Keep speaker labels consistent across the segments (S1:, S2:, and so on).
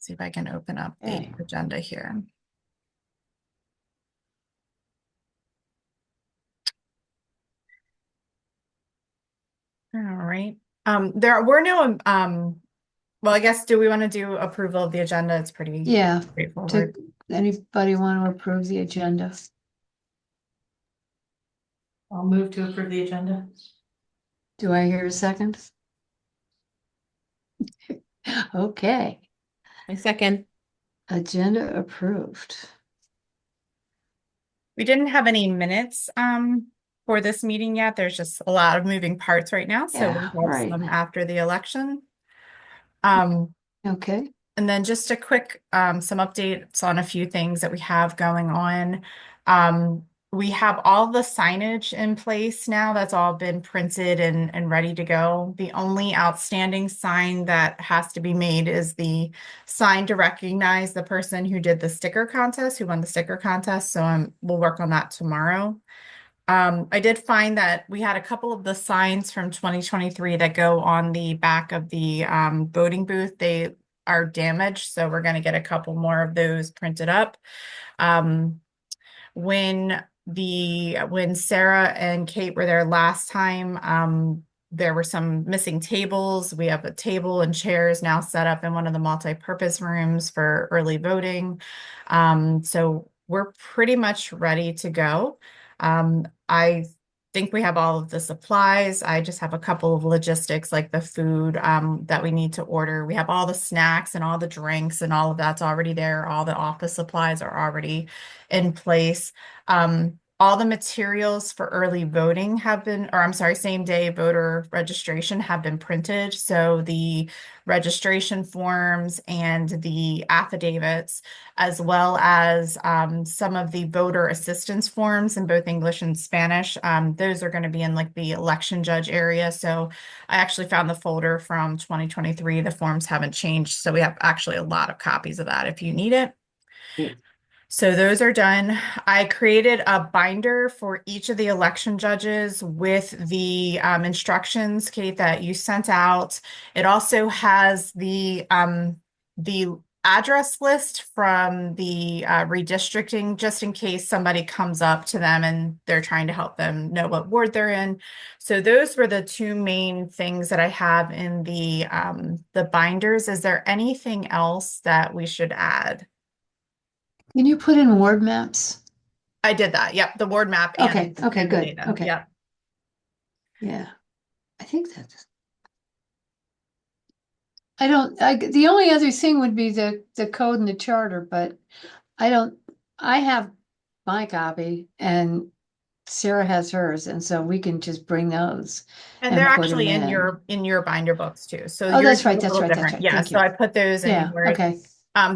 S1: See if I can open up the
S2: Okay.
S1: agenda here. All right. There were no, well, I guess, do we want to do approval of the agenda? It's pretty
S2: Yeah. To
S1: straightforward.
S2: anybody want to approve the agenda?
S3: I'll move to approve the agenda.
S2: Do I hear a second? Okay,
S3: My second.
S2: agenda approved.
S1: We didn't have any minutes, for this meeting yet. There's just a lot of moving parts right now, so
S2: Yeah,
S1: we'll have
S2: right.
S1: some after the election. Um,
S2: Okay.
S1: And then just a quick, some updates on a few things that we have going on. We have all the signage in place now. That's all been printed and ready to go. The only outstanding sign that has to be made is the sign to recognize the person who did the sticker contest, who won the sticker contest. So we'll work on that tomorrow. I did find that we had a couple of the signs from 2023 that go on the back of the voting booth. They are damaged, so we're going to get a couple more of those printed up. Um, when Sarah and Kate were there last time, there were some missing tables. We have a table and chairs now set up in one of the multi-purpose rooms for early voting. So we're pretty much ready to go. I think we have all of the supplies. I just have a couple of logistics like the food that we need to order. We have all the snacks and all the drinks and all of that's already there. All the office supplies are already in place. All the materials for early voting have been, or I'm sorry, same day voter registration have been printed. So the registration forms and the affidavits, as well as some of the voter assistance forms in both English and Spanish. Those are going to be in like the election judge area. So I actually found the folder from 2023. The forms haven't changed. So we have actually a lot of copies of that if you need it. So those are done. I created a binder for each of the election judges with the instructions, Kate, that you sent out. It also has the address list from the redistricting, just in case somebody comes up to them and they're trying to help them know what ward they're in. So those were the two main things that I have in the binders. Is there anything else that we should add?
S2: Can you put in ward maps?
S1: I did that. Yep, the ward map
S2: Okay, okay,
S1: and the
S2: good.
S1: data.
S2: Okay.
S1: Yep.
S2: Yeah. I think that's the only other thing would be the code and the charter, but I don't I have my copy and Sarah has hers, and so we can just bring those
S1: And they're
S2: and put them
S1: actually in
S2: in.
S1: your binder books too. So
S2: Oh,
S1: yours
S2: that's
S1: is a
S2: right, that's
S1: little
S2: right, that's
S1: different.
S2: right.
S1: Yeah.
S2: Thank
S1: So
S2: you.
S1: I put those in
S2: Yeah,
S1: yours.
S2: okay,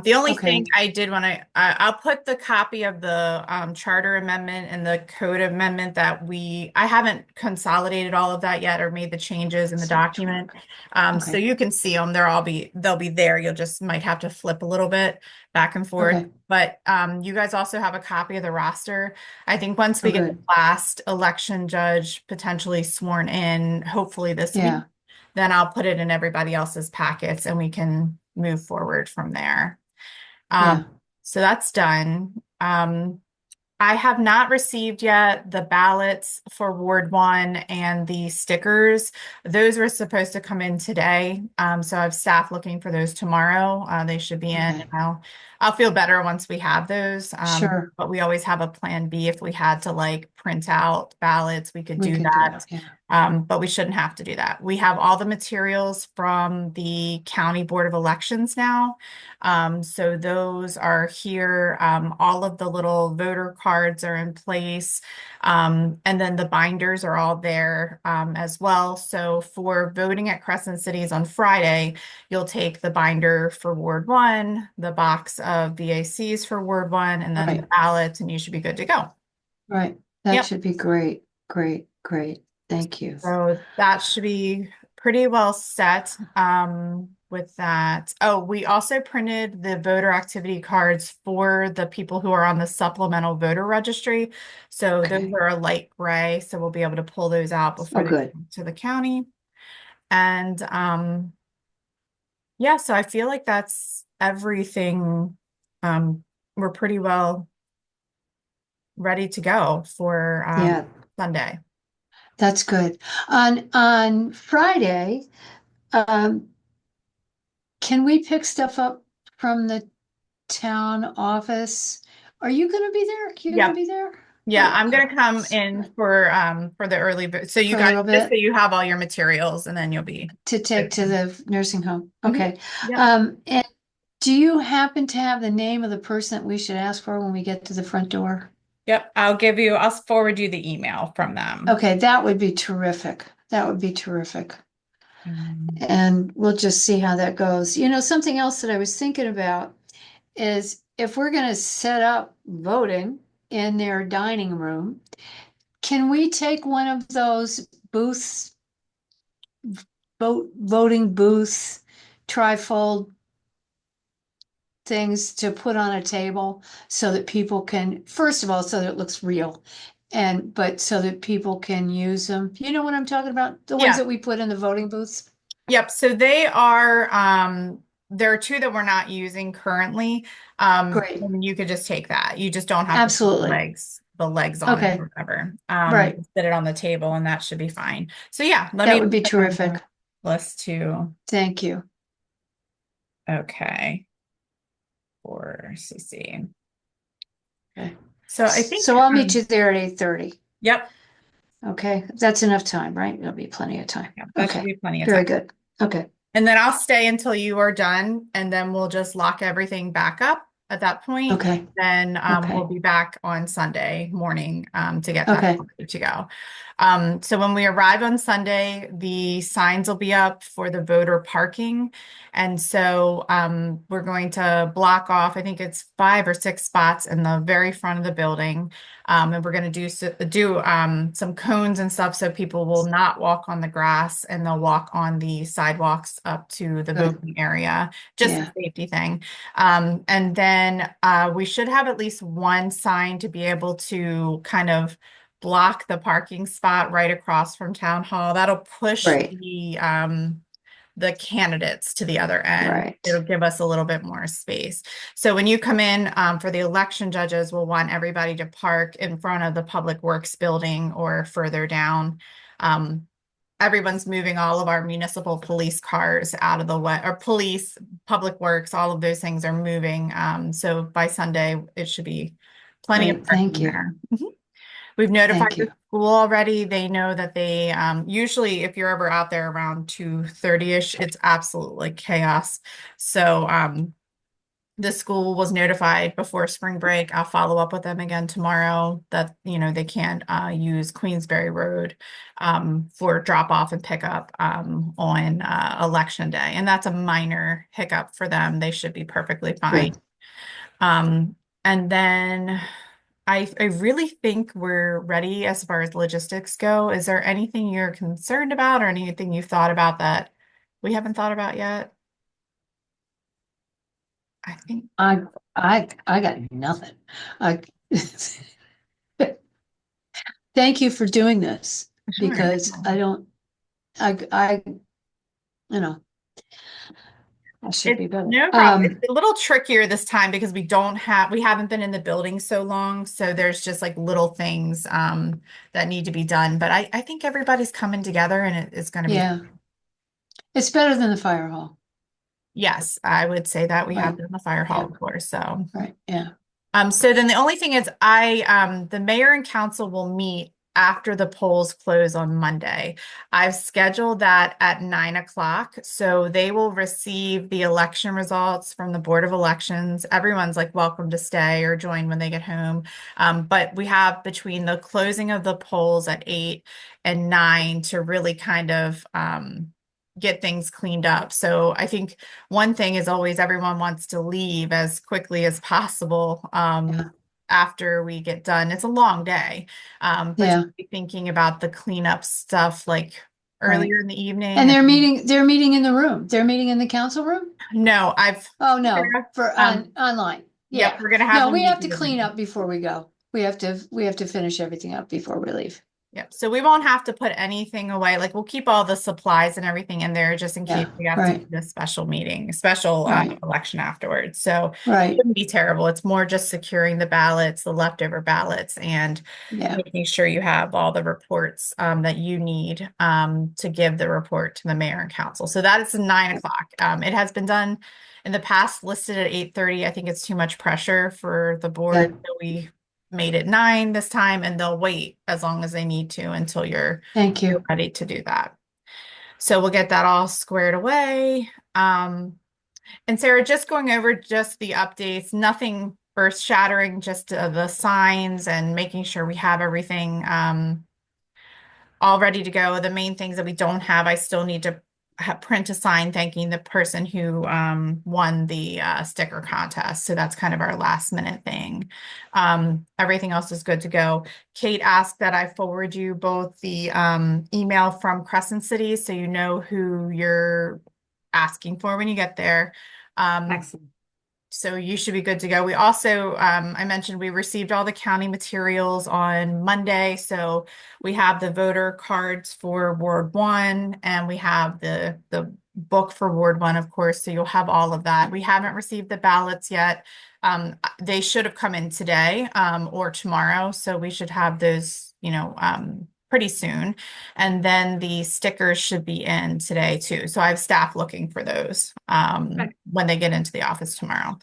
S1: The only
S2: okay.
S1: thing I did want to, I'll put the copy of the charter amendment and the code amendment that I haven't consolidated all of that yet or made the changes in the document. So
S2: Okay,
S1: you can see them. They'll be there. You'll just might have to flip a little bit back and forth.
S2: okay.
S1: But you guys also have a copy of the roster. I think once
S2: Oh,
S1: we get the
S2: good.
S1: last election judge potentially sworn in, hopefully this week,
S2: Yeah,
S1: then I'll put it in everybody else's packets and we can move forward from there.
S2: yeah.
S1: So that's done. I have not received yet the ballots for Ward 1 and the stickers. Those were supposed to come in today. So I have staff looking for those tomorrow. They should be in.
S2: Okay.
S1: And I'll feel better once we have those.
S2: Sure,
S1: But we always have a plan B if we had to like print out ballots, we could
S2: we
S1: do
S2: could do
S1: that.
S2: it. Yeah,
S1: But we shouldn't have to do that. We have all the materials from the County Board of Elections now. So those are here. All of the little voter cards are in place. And then the binders are all there as well. So for voting at Crescent Cities on Friday, you'll take the binder for Ward 1, the box of BACs for Ward 1, and then the
S2: right,
S1: ballots, and you should be good to go.
S2: right. That
S1: Yep.
S2: should be great, great, great. Thank you.
S1: So that should be pretty well set with that. Oh, we also printed the voter activity cards for the people who are on the supplemental voter registry. So those
S2: Okay.
S1: are a light gray, so we'll be able to pull those out
S2: Oh,
S1: before they
S2: good.
S1: come to the county. And yeah, so I feel like everything, we're pretty well ready to go for
S2: Yeah,
S1: Sunday.
S2: that's good. On Friday, um, can we pick stuff up from the town office? Are you gonna be there? You gonna
S1: Yep.
S2: be there?
S1: Yeah, I'm gonna come in for the early, so you
S2: For a
S1: guys,
S2: little
S1: just so
S2: bit
S1: you have all your materials and then you'll be
S2: to take to the nursing home.
S1: Mhm.
S2: Okay.
S1: Yep.
S2: And do you happen to have the name of the person that we should ask for when we get to the front door?
S1: Yep. I'll forward you the email from them.
S2: Okay, that would be terrific. That would be terrific.
S1: Um,
S2: And we'll just see how that goes. You know, something else that I was thinking about is if we're going to set up voting in their dining room, can we take one of those booths, voting booths, trifold things to put on a table so that people can, first of all, so that it looks real. And but so that people can use them. You know what I'm talking about? The ones
S1: Yeah.
S2: that we put in the voting booths?
S1: Yep. So there are two that we're not using currently.
S2: Great.
S1: And you could just take that. You just don't have to put
S2: Absolutely.
S1: the legs on it
S2: Okay.
S1: or whatever.
S2: Right.
S1: Sit it on the table and that should be fine. So yeah, let
S2: That
S1: me
S2: would be
S1: put that on
S2: terrific.
S1: the list too.
S2: Thank you.
S1: Okay. For CC.
S2: Okay.
S1: So I think,
S2: So I'll meet you there at 8:30.
S1: yep,
S2: Okay. That's enough time, right? There'll be plenty of time.
S1: yeah, that should
S2: Okay.
S1: be plenty of
S2: Very
S1: time.
S2: good. Okay.
S1: And then I'll stay until you are done, and then we'll just lock everything back up at that point.
S2: Okay.
S1: Then
S2: Okay.
S1: we'll be back on Sunday morning to get that
S2: Okay.
S1: ready to go. So when we arrive on Sunday, the signs will be up for the voter parking. And so we're going to block off, I think it's 5 or 6 spots in the very front of the building. And we're going to do some cones and stuff so people will not walk on the grass and they'll walk on the sidewalks up to the
S2: Good.
S1: voting area, just a
S2: Yeah.
S1: safety thing. And then we should have at least one sign to be able to kind of block the parking spot right across from Town Hall. That'll push
S2: Right.
S1: the candidates to the other end.
S2: Right.
S1: It'll give us a little bit more space. So when you come in for the election judges, we'll want everybody to park in front of the Public Works building or further down. Everyone's moving all of our municipal police cars out of the way, or police, Public Works, all of those things are moving. So by Sunday, it should be plenty of
S2: Great. Thank
S1: parking
S2: you.
S1: there. We've notified
S2: Thank
S1: the
S2: you.
S1: school already. They know that they usually, if you're ever out there around 2:30ish, it's absolutely chaos. So the school was notified before spring break. I'll follow up with them again tomorrow that they can't use Queensbury Road for drop off and pickup on election day, and that's a minor hiccup for them. They should be perfectly fine.
S2: Good.
S1: And then I really think we're ready as far as logistics go. Is there anything you're concerned about or anything you've thought about that we haven't thought about yet? I think,
S2: I got nothing. I thank you for doing this
S1: sure.
S2: because I don't, I, you know, I should
S1: It's
S2: be better.
S1: no problem. It's a little trickier this time because we haven't been in the building so long. So there's just like little things that need to be done. But I think everybody's coming together and it's going to be,
S2: Yeah, it's better than the fire hall.
S1: yes, I would say that we have
S2: Right.
S1: been in the fire hall
S2: Yeah.
S1: before. So
S2: Right. Yeah.
S1: So then the only thing is the mayor and council will meet after the polls close on Monday. I've scheduled that at 9 o'clock. So they will receive the election results from the Board of Elections. Everyone's like welcome to stay or join when they get home. But we have between the closing of the polls at 8 and 9 to really kind of get things cleaned up. So I think one thing is always everyone wants to leave as quickly as possible
S2: Yeah.
S1: after we get done. It's a long day, but
S2: Yeah.
S1: just be thinking about the cleanup stuff like
S2: Right.
S1: earlier in the evening.
S2: And they're meeting in the room. They're meeting in the council room?
S1: No,
S2: Oh, no, for online.
S1: Yep,
S2: Yeah.
S1: we're gonna have
S2: No,
S1: them
S2: we
S1: meet
S2: have to
S1: you
S2: clean
S1: overnight.
S2: up before we go. We have to finish everything up before we leave.
S1: Yep. So we won't have to put anything away. Like we'll keep all the supplies and everything in there just in case
S2: Yeah,
S1: we have to
S2: right,
S1: do a special meeting, special
S2: right,
S1: election afterwards. So it
S2: right,
S1: wouldn't be terrible. It's more just securing the ballots, the leftover ballots, and
S2: yeah,
S1: making sure you have all the reports that you need to give the report to the mayor and council. So that is 9 o'clock. It has been done in the past, listed at 8:30. I think it's too much pressure for the
S2: yeah,
S1: board. So we made it 9 this time, and they'll wait as long as they need to until
S2: thank
S1: you're
S2: you.
S1: ready to do that. So we'll get that all squared away. And Sarah, just going over just the updates, nothing earth shattering, just the signs and making sure we have everything all ready to go. The main things that we don't have, I still need to print a sign thanking the person who won the sticker contest. So that's kind of our last minute thing. Everything else is good to go. Kate asked that I forward you both the email from Crescent City so you know who you're asking for when you get there.
S3: Excellent.
S1: So you should be good to go. We also, I mentioned we received all the county materials on Monday. So we have the voter cards for Ward 1 and we have the book for Ward 1, of course. So you'll have all of that. We haven't received the ballots yet. They should have come in today or tomorrow. So we should have those, pretty soon. And then the stickers should be in today too. So I have staff looking for those
S3: Okay.
S1: when they get into the office tomorrow.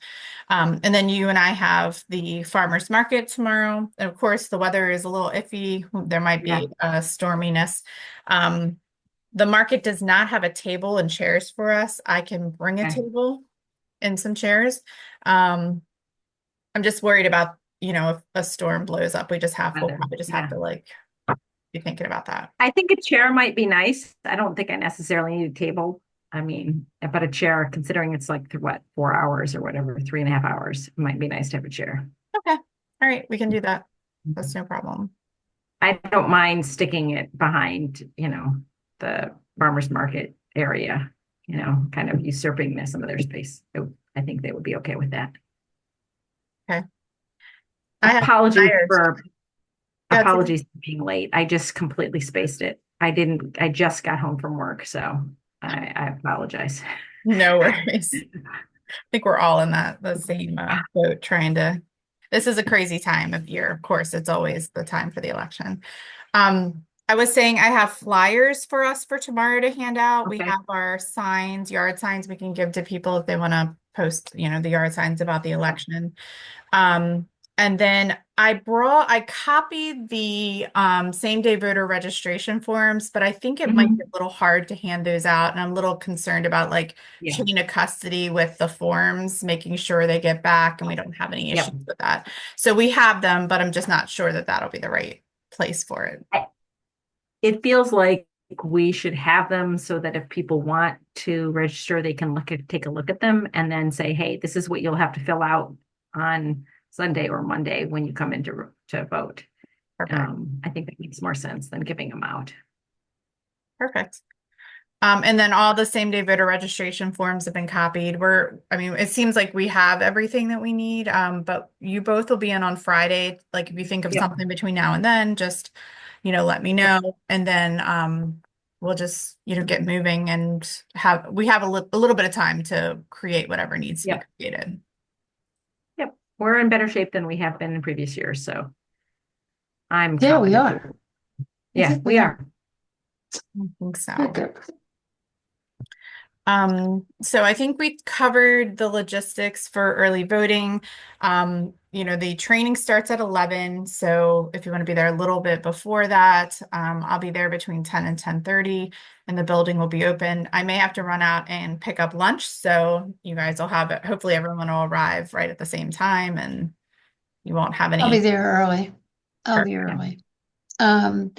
S1: And then you and I have the farmers market tomorrow. And of course, the weather is a little iffy. There might
S3: Yeah.
S1: be a storminess. The market does not have a table and chairs for us. I can bring a
S3: Okay.
S1: table and some chairs. I'm just worried about, if a storm blows up, we'll
S3: Weather.
S1: probably just have
S3: Yeah.
S1: to be thinking about that.
S4: I think a chair might be nice. I don't think I necessarily need a table. I mean, but a chair, considering it's like what, 4 hours or whatever, 3.5 hours, it might be nice to have a chair.
S1: Okay. All right. We can do that. That's no problem.
S4: I don't mind sticking it behind, the farmers market area, kind of usurping some of their space. I think they would be okay with that.
S1: Okay. I have
S4: Apologies
S1: flyers.
S4: for
S1: That's-
S4: apologies for being late. I just completely spaced it. I just got home from work, so I apologize.
S1: No worries. I think we're all in the same boat this is a crazy time of year. Of course, it's always the time for the election. I was saying I have flyers for us for tomorrow to hand out. We
S4: Okay.
S1: have our signs, yard signs we can give to people if they want to post, the yard signs about the election. And then I copied the same day voter registration forms, but I think it might be a little hard to hand those out. And I'm a little concerned about
S4: Yeah.
S1: chain of custody with the forms, making sure they get back and we don't have any
S4: Yep.
S1: issues with that. So we have them, but I'm just not sure that that'll be the right place for it.
S4: It feels like we should have them so that if people want to register, they can take a look at them and then say, hey, this is what you'll have to fill out on Sunday or Monday when you come in to vote.
S1: Perfect.
S4: I think that makes more sense than giving them out.
S1: Perfect. And then all the same day voter registration forms have been copied. It seems like we have everything that we need. But you both will be in on Friday. Like if you think of
S4: Yep.
S1: something between now and then, just, let me know. And then we'll just, get moving and we have a little bit of time to create whatever needs to
S4: Yep.
S1: be created.
S4: Yep. We're in better shape than we have been in previous years. So I'm
S2: Yeah, we
S4: confident.
S2: are.
S4: Yeah,
S2: think
S4: we are.
S1: I think so.
S2: Good, good.
S1: So I think we covered the logistics for early voting. The training starts at 11. So if you want to be there a little bit before that, I'll be there between 10 and 10:30 and the building will be open. I may have to run out and pick up lunch. So you guys will have it. Hopefully everyone will arrive right at the same time and you won't have
S2: I'll be
S1: any.
S2: there early. I'll be
S1: Perfect.
S2: early.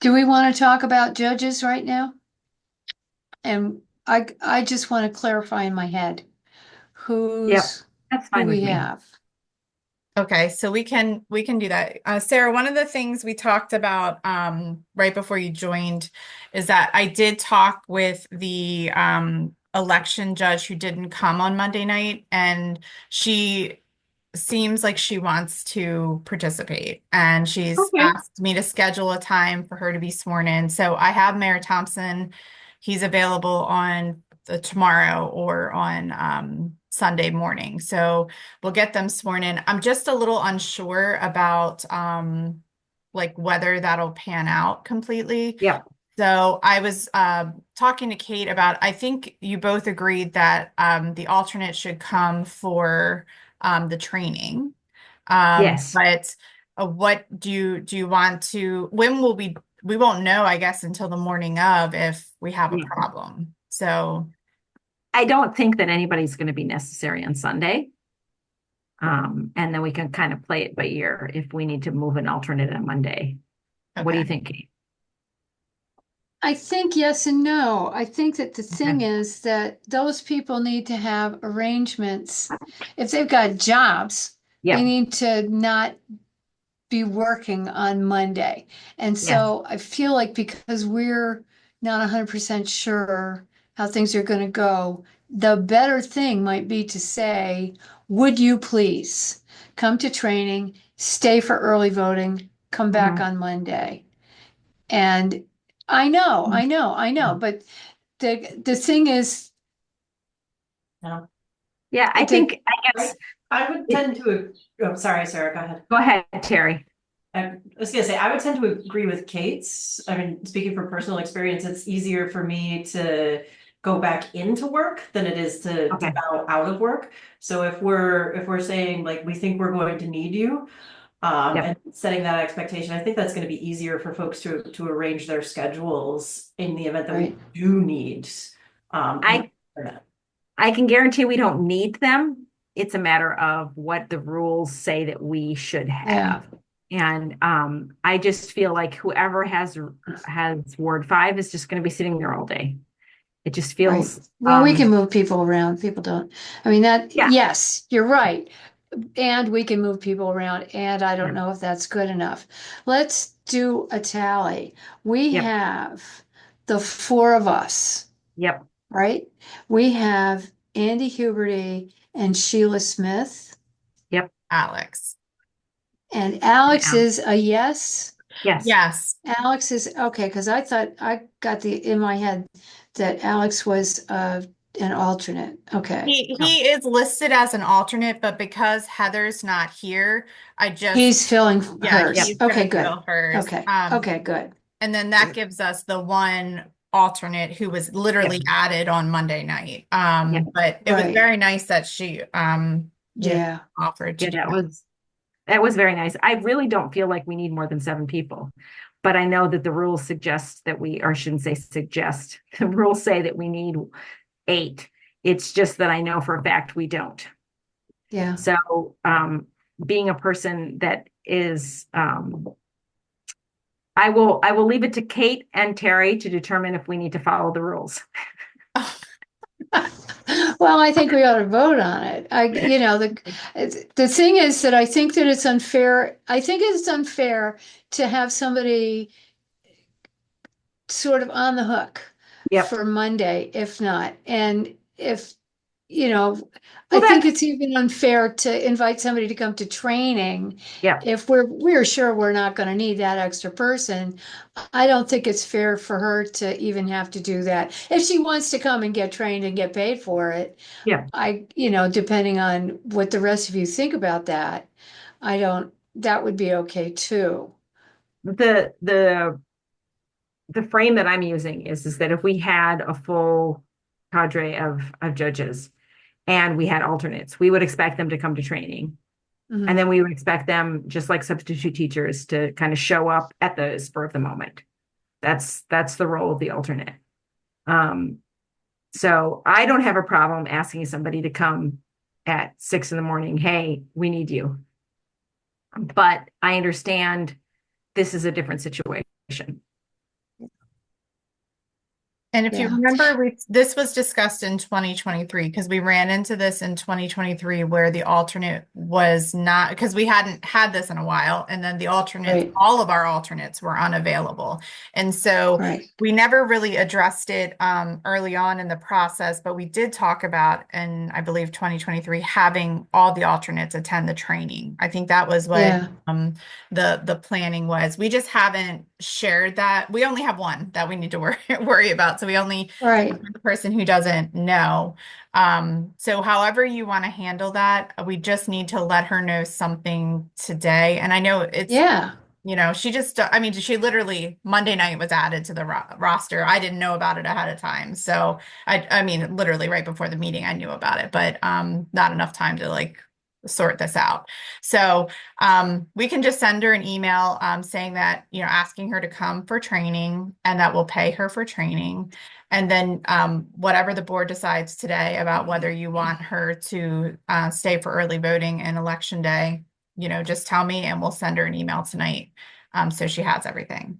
S2: Do we want to talk about judges right now? And I just want to clarify in my head who
S4: That's fine with
S2: we
S4: me.
S2: have.
S1: Okay, so we can do that. Sarah, one of the things we talked about right before you joined is that I did talk with the election judge who didn't come on Monday night, and she seems like she wants to participate, and she's
S4: Okay.
S1: asked me to schedule a time for her to be sworn in. So I have Mayor Thompson. He's available on the tomorrow or on Sunday morning. So we'll get them sworn in. I'm just a little unsure about like whether that'll pan out completely.
S4: Yeah.
S1: So I was talking to Kate about, I think you both agreed that the alternate should come for the training.
S4: Yes.
S1: But what do you want to, when will we won't know, I guess, until the morning of if we have a
S4: Yeah.
S1: problem. So,
S4: I don't think that anybody's going to be necessary on Sunday. And then we can kind of play it by ear if we need to move an alternate on Monday. What do you
S1: okay.
S4: think, Kate?
S2: I think yes and no. I think that the thing
S4: Okay.
S2: is that those people need to have arrangements. If they've got jobs, they
S4: Yeah.
S2: need to not be working on Monday. And
S4: Yes.
S2: so I feel like because we're not 100% sure how things are going to go, the better thing might be to say, would you please come to training, stay for early voting, come back
S4: Mhm.
S2: on Monday? And I know, but the thing is,
S5: No.
S4: Yeah, I think, I guess,
S5: I would tend to, oh, sorry, Sarah, go ahead.
S4: go ahead, Terry.
S5: I was gonna say, I would tend to agree with Kate's. I mean, speaking from personal experience, it's easier for me to go back into work than it is to
S4: Okay.
S5: bow out of work. So if we're saying like, we think we're going to need you,
S4: Yep.
S5: and setting that expectation, I think that's gonna be easier for folks to arrange their schedules in the event that
S2: Right.
S5: we do need,
S4: I can guarantee we don't need them. It's a matter of what the rules say that we should have. And I just feel like whoever has Ward 5 is just going to be sitting there all day. It just feels
S2: right. Well, we can move people around. People don't. I mean,
S4: Yeah.
S2: yes, you're right. And we can move people around. And I don't know if that's good enough. Let's do a tally. We
S4: Yep.
S2: have the four of us,
S4: Yep.
S2: right? We have Andy Huberty and Sheila Smith.
S1: Alex.
S2: And Alex
S4: Yeah.
S2: is a yes.
S4: Yes.
S1: Yes.
S2: Alex is okay, because I thought I got in my head that Alex was an alternate. Okay.
S1: He is listed as an alternate, but because Heather's not here, I just
S2: He's filling
S1: yeah,
S2: hers.
S1: he's gonna
S2: Okay, good.
S1: fill hers.
S2: Okay.
S1: Um,
S2: Okay, good.
S1: And then that gives us the one alternate who was literally added on Monday night.
S4: Yep.
S1: But it was
S2: Right.
S1: very nice that she
S2: Yeah.
S1: offered to
S4: Yeah,
S1: do
S4: that was very nice. I really don't feel like we need more than 7 people, but I know that the rules suggest that we, or I shouldn't say suggest, the rules say that we need 8. It's just that I know for a fact we don't.
S2: Yeah.
S4: So, being a person that is, I will leave it to Kate and Terry to determine if we need to follow the rules.
S2: Well, I think we ought to vote on it. The thing is that I think that it's unfair. I think it's unfair to have somebody sort of on the hook
S4: Yep.
S2: for Monday, if not. And if,
S4: Well,
S2: I think it's even unfair to invite somebody to come to training.
S4: Yeah.
S2: If we're sure we're not going to need that extra person. I don't think it's fair for her to even have to do that. If she wants to come and get trained and get paid for it,
S4: Yeah.
S2: depending on what the rest of you think about that, that would be okay too.
S4: The frame that I'm using is that if we had a full cadre of judges and we had alternates, we would expect them to come to training.
S2: Mhm.
S4: And then we would expect them, just like substitute teachers, to kind of show up at the spur of the moment. That's the role of the alternate. So I don't have a problem asking somebody to come at 6 a.m. Hey, we need you. But I understand this is a different situation.
S1: And if you
S2: Yeah.
S1: remember, this was discussed in 2023 because we ran into this in 2023 where the alternate was not, because we hadn't had this in a while, and then the alternates,
S2: Right.
S1: all of our alternates were unavailable. And so
S2: Right.
S1: we never really addressed it early on in the process, but we did talk about, in I believe 2023, having all the alternates attend the training. I think that was what
S2: Yeah.
S1: the planning was. We just haven't shared that. We only have one that we need to worry about. So we only
S2: Right.
S1: have the person who doesn't know. So however you want to handle that, we just need to let her know something today. And I know it's,
S2: Yeah.
S1: she just, I mean, she literally Monday night was added to the roster. I didn't know about it ahead of time. So I mean, literally right before the meeting, I knew about it, but not enough time to like sort this out. So we can just send her an email saying that, asking her to come for training and that we'll pay her for training. And then whatever the board decides today about whether you want her to stay for early voting and election day, just tell me and we'll send her an email tonight so she has everything.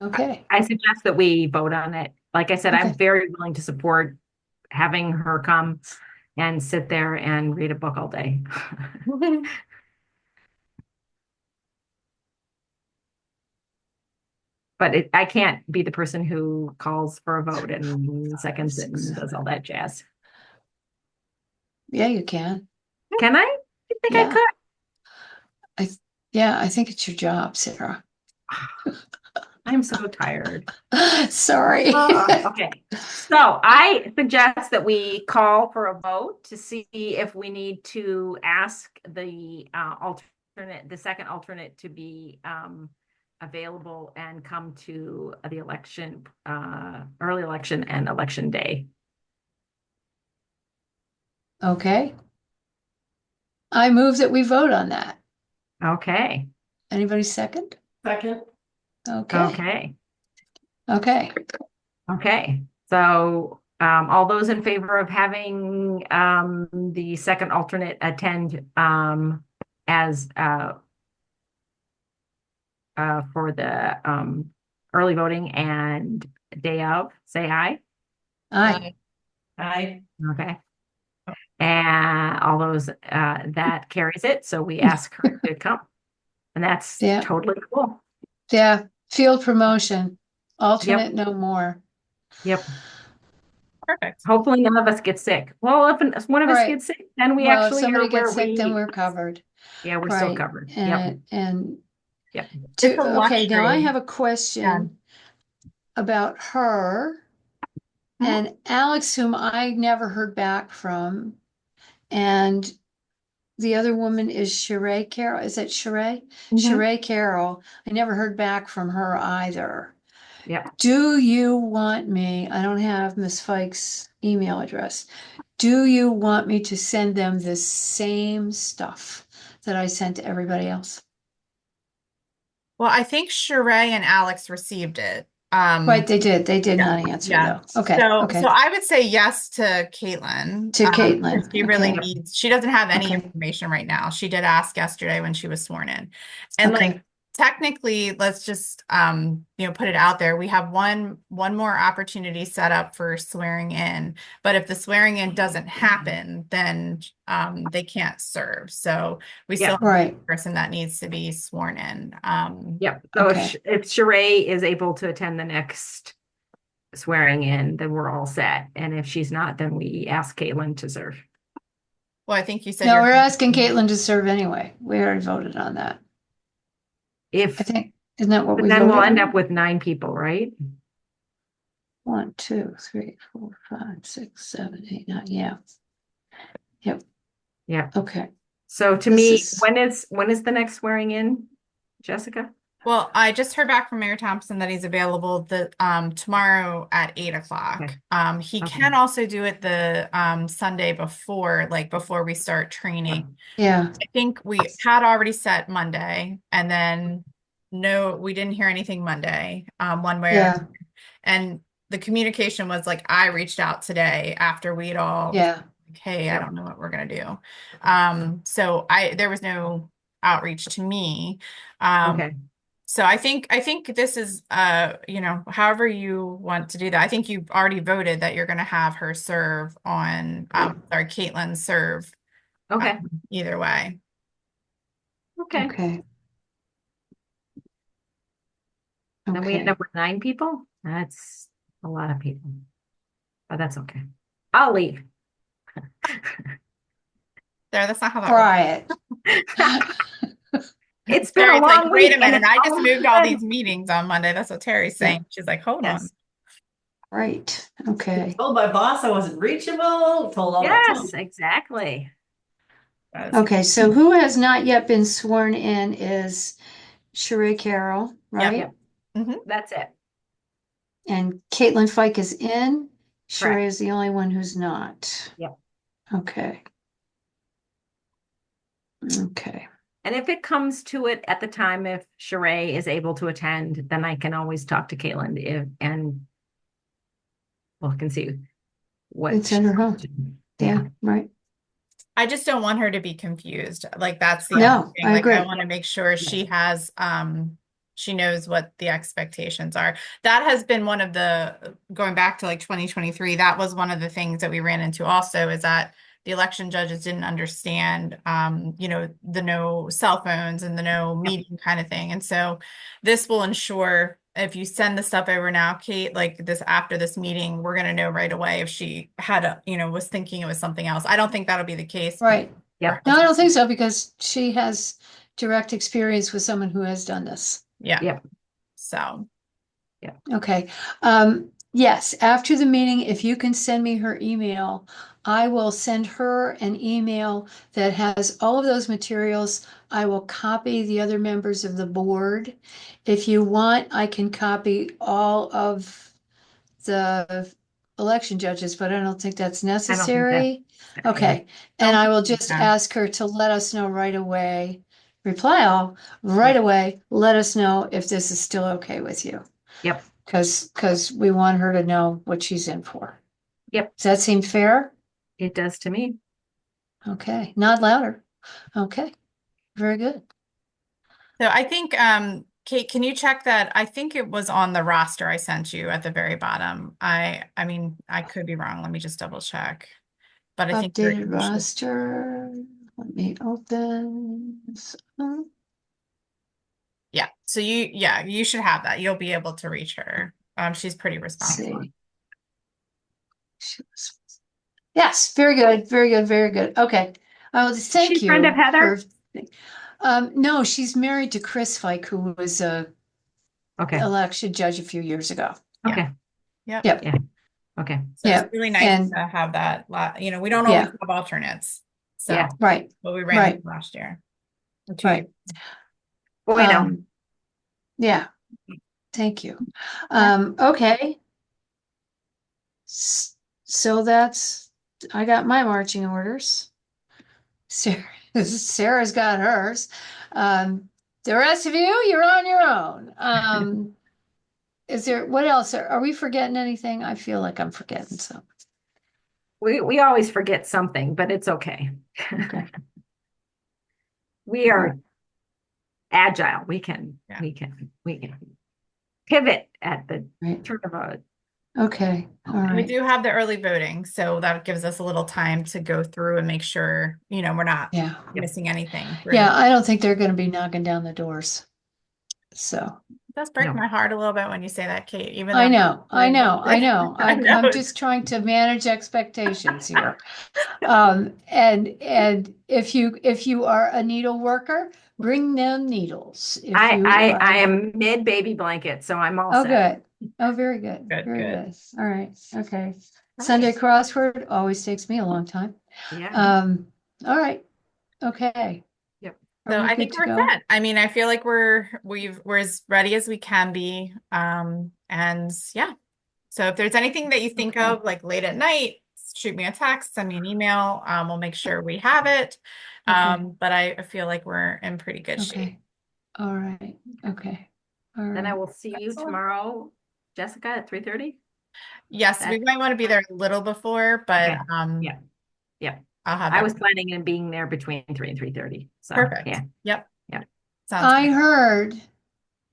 S2: Okay.
S4: I suggest that we vote on it. Like I said, I'm
S2: Okay.
S4: very willing to support having her come and sit there and read a book all day. But I can't be the person who calls for a vote and seconds it and does all that jazz.
S2: Yeah, you can.
S4: Can I? You think I
S2: Yeah.
S4: could?
S2: Yeah, I think it's your job, Sarah.
S4: I'm so tired.
S2: Sorry.
S4: Okay. So I suggest that we call for a vote to see if we need to ask the second alternate to be available and come to the election, early election and election day.
S2: Okay. I move that we vote on that.
S4: Okay.
S2: Anybody second?
S5: Second.
S2: Okay.
S4: Okay.
S2: Okay.
S4: Okay. So all those in favor of having the second alternate attend as for the early voting and day of, say aye.
S2: Aye.
S5: Aye.
S4: Okay. And all those that carries it. So we ask her to come. And that's
S2: Yeah.
S4: totally cool.
S2: Yeah. Field promotion. Alternate no more.
S4: Yep.
S1: Perfect.
S4: Hopefully none of us get sick. Well, if one of us
S2: Right.
S4: gets sick, then we
S2: Well, if
S4: actually
S2: somebody
S4: are where
S2: gets sick, then we're covered.
S4: Yeah, we're still
S2: Right.
S4: covered. Yep.
S2: And
S4: Yep.
S1: It's a
S2: okay, now I
S1: luxury.
S2: have a question about her
S1: Mhm.
S2: and Alex, whom I never heard back from. And the other woman is Sheree Carroll. Is it Sheree?
S1: Mhm.
S2: Sheree Carroll. I never heard back from her either.
S4: Yep.
S2: Do you want me? I don't have Miss Fike's email address. Do you want me to send them the same stuff that I sent to everybody else?
S1: Well, I think Sheree and Alex received it.
S2: Right, they did. They did
S1: Yeah,
S2: not answer
S1: yeah.
S2: though. Okay,
S1: So
S2: okay.
S1: I would say yes to Caitlin.
S2: To Caitlin,
S1: Because she really
S2: okay.
S1: needs, she doesn't have any
S2: Okay.
S1: information right now. She did ask yesterday when she was sworn in. And
S2: Okay.
S1: like technically, let's just put it out there. We have one more opportunity set up for swearing in, but if the swearing in doesn't happen, then they can't serve. So we still have
S2: Right.
S1: a person that needs to be sworn in.
S4: Yep. So
S2: Okay.
S4: if Sheree is able to attend the next swearing in, then we're all set. And if she's not, then we ask Caitlin to serve.
S1: Well, I think you said
S2: No,
S1: you're
S2: we're asking Caitlin to serve anyway. We already voted on that.
S4: If
S2: I think, isn't that what
S4: but
S2: we
S4: then we'll
S2: voted
S4: end
S2: on?
S4: up with 9 people, right?
S2: 1, 2, 3, 4, 5, 6, 7, 8, 9. Yeah. Yep.
S4: Yeah.
S2: Okay.
S4: So to
S2: This
S4: me,
S2: is-
S4: when is the next swearing in, Jessica?
S1: Well, I just heard back from Mayor Thompson that he's available tomorrow at 8 o'clock.
S4: Okay.
S1: He
S4: Okay.
S1: can also do it the Sunday before, like before we start training.
S2: Yeah.
S1: I think we had already set Monday, and then no, we didn't hear anything Monday. One way or
S2: Yeah.
S1: another. And the communication was like I reached out today after we'd all
S2: Yeah.
S1: like, hey, I
S4: Yep.
S1: don't know what we're gonna do. So there was no outreach to me.
S4: Okay.
S1: So I think this is you know, however you want to do that. I think you've already voted that you're going to have her serve on sorry, Caitlin serve
S4: Okay,
S1: either way.
S4: okay.
S2: Okay.
S4: Then we end
S2: Okay.
S4: up with 9 people. That's a lot of people, but that's okay. I'll leave.
S1: There, that's not how that works.
S2: Try it.
S4: It's been a
S1: Terry's like,
S4: long
S1: wait
S4: week
S1: a minute,
S4: and it's
S1: I just moved all
S4: almost
S1: these meetings on Monday. That's what Terry's
S2: Yeah.
S1: saying. She's like, hold on.
S4: Yes.
S2: Right. Okay.
S5: Told my boss I wasn't reachable, told all my
S4: Yes, exactly.
S1: That is-
S2: Okay. So who has not yet been sworn in is Sheree Carroll, right?
S1: Yep. Mhm.
S4: That's it.
S2: And Caitlin Fike is in.
S4: Correct.
S2: Sheree is the only one who's not.
S4: Yep.
S2: Okay. Okay.
S4: And if it comes to it at the time, if Sheree is able to attend, then I can always talk to Caitlin and well, can see what
S2: It's in her
S4: she
S2: home.
S4: wants to do.
S2: Yeah. Right.
S1: I just don't want her to be confused. Like that's the
S2: No,
S1: only thing.
S2: I
S1: Like I
S2: agree.
S1: want to make sure she has she knows what the expectations are. That has been one of the going back to like 2023, that was one of the things that we ran into also is that the election judges didn't understand you know, the no cell phones and the no meeting kind of thing. And so this will ensure if you send the stuff over now, Kate, like this after this meeting, we're going to know right away if she had a, you know, was thinking it was something else. I don't think that'll be the case.
S2: Right.
S4: Yep.
S2: No, I don't think so because she has direct experience with someone who has done this.
S1: Yeah.
S4: Yep.
S1: So,
S2: Okay. Yes, after the meeting, if you can send me her email, I will send her an email that has all of those materials. I will copy the other members of the board. If you want, I can copy all of the election judges, but I don't think that's necessary. Okay, and I will just
S1: Yeah.
S2: ask her to let us know right away. Reply all right away. Let us know if this is still okay with you.
S4: Yep.
S2: Because we want her to know what she's in for.
S4: Yep.
S2: Does that seem fair?
S4: It does to me.
S2: Okay, nod louder. Okay, very good.
S1: so I think Kate, can you check that? I think it was on the roster I sent you at the very bottom. I mean, I could be wrong. Let me just double check. But I think
S2: Updated
S1: you should-
S2: roster. Let me open this up.
S1: yeah. So you should have that. You'll be able to reach her. She's pretty responsive.
S2: See. Yes, very good, very good, very good. Okay. Oh, thank
S4: She's
S2: you.
S4: friend of Heather?
S2: No, she's married to Chris Fike, who was a
S4: Okay.
S2: election judge a few years ago.
S4: Okay.
S1: Yep.
S2: Yep.
S4: Yeah. Okay.
S1: So
S2: Yeah,
S1: it's really nice
S2: and-
S1: to have that. You know, we don't
S2: Yeah.
S1: always have alternates. So,
S4: Yeah.
S2: Right,
S1: but we ran
S2: right.
S1: into last year. Or 2
S2: right.
S1: years.
S4: Boy, no.
S2: Yeah, thank you. Okay. So I got my marching orders. Sarah's got hers. The rest of you, you're on your own. Is there, what else? Are we forgetting anything? I feel like I'm forgetting something.
S4: We always forget something, but it's okay.
S2: Okay.
S4: We are agile. We can pivot at the
S2: Right.
S4: turn of a
S2: Okay, all
S1: And we
S2: right.
S1: do have the early voting, so that gives us a little time to go through and make sure, you know, we're not
S2: Yeah,
S1: missing anything.
S2: yeah, I don't think they're gonna be knocking down the doors. So,
S1: It does break
S4: No.
S1: my heart a little bit when you say that, Kate, even
S2: I
S1: though
S2: know.
S1: I know.
S2: I'm just trying to manage expectations here. And if you are a needle worker, bring them needles. If you
S4: I
S2: are
S4: am mid baby blanket, so I'm all
S2: Oh,
S4: set.
S2: good. Oh, very good.
S1: Good,
S2: Very
S1: good.
S2: good. All right. Okay. Sunday crossword always takes me a long time.
S4: Yeah.
S2: All right. Okay.
S4: Yep.
S2: Are
S1: So
S2: we
S1: I
S2: good
S1: think
S2: to
S1: we're
S2: go?
S1: set. I mean, I feel like we're as ready as we can be. And yeah. So if there's anything that you think
S2: Okay.
S1: of like late at night, shoot me a text, send me an email. We'll make sure we have it.
S2: Okay.
S1: But I feel like we're in pretty good shape.
S2: Okay. All right. Okay. All
S4: Then I
S2: right.
S4: will see you
S1: Excellent.
S4: tomorrow, Jessica, at 3:30.
S1: Yes, we might want to be there a little before, but
S4: Okay. Yeah. Yeah.
S1: I'll have
S4: I
S1: that.
S4: was planning on being there between 3 and 3:30. So
S1: Perfect.
S4: yeah.
S1: Yep.
S4: Yeah.
S1: Sounds
S2: I
S1: good.
S2: heard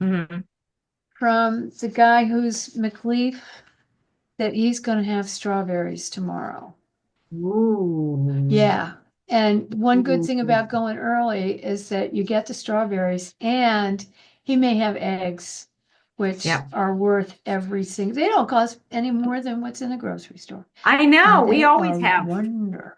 S4: Mhm.
S2: from the guy who's McLeaf that he's gonna have strawberries tomorrow.
S4: Ooh.
S2: Yeah, and one good thing
S4: Ooh.
S2: about going early is that you get the strawberries and he may have eggs, which
S4: Yep.
S2: are worth every single, they don't cost any more than what's in the grocery store.
S4: I know,
S2: And
S4: we
S2: they
S4: always
S2: are
S4: have.
S2: wonderful.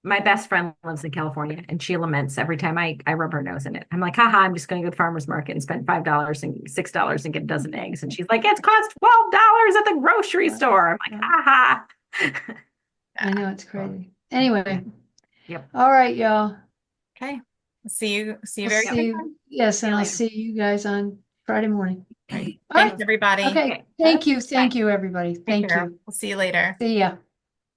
S4: My best friend lives in California and she laments every time I rub her nose in it. I'm like, haha, I'm just going to go to the farmer's market and spend $5 and $6 and get a dozen eggs. And she's like, it's cost $12 at the grocery store. I'm like, haha.
S2: I know, it's crazy. Anyway.
S4: Yep.
S2: All right, y'all.
S1: Okay. See you
S2: I'll
S1: very
S2: see
S1: quickly.
S2: you, yes,
S4: See
S2: and
S4: you
S2: I'll
S4: later.
S2: see you guys on Friday morning.
S1: Great.
S2: All right.
S1: Thanks, everybody.
S2: Okay,
S4: Okay.
S2: thank you,
S4: Bye.
S2: everybody.
S1: Take
S2: Thank
S1: care.
S2: you.
S1: We'll see you later.
S2: See ya.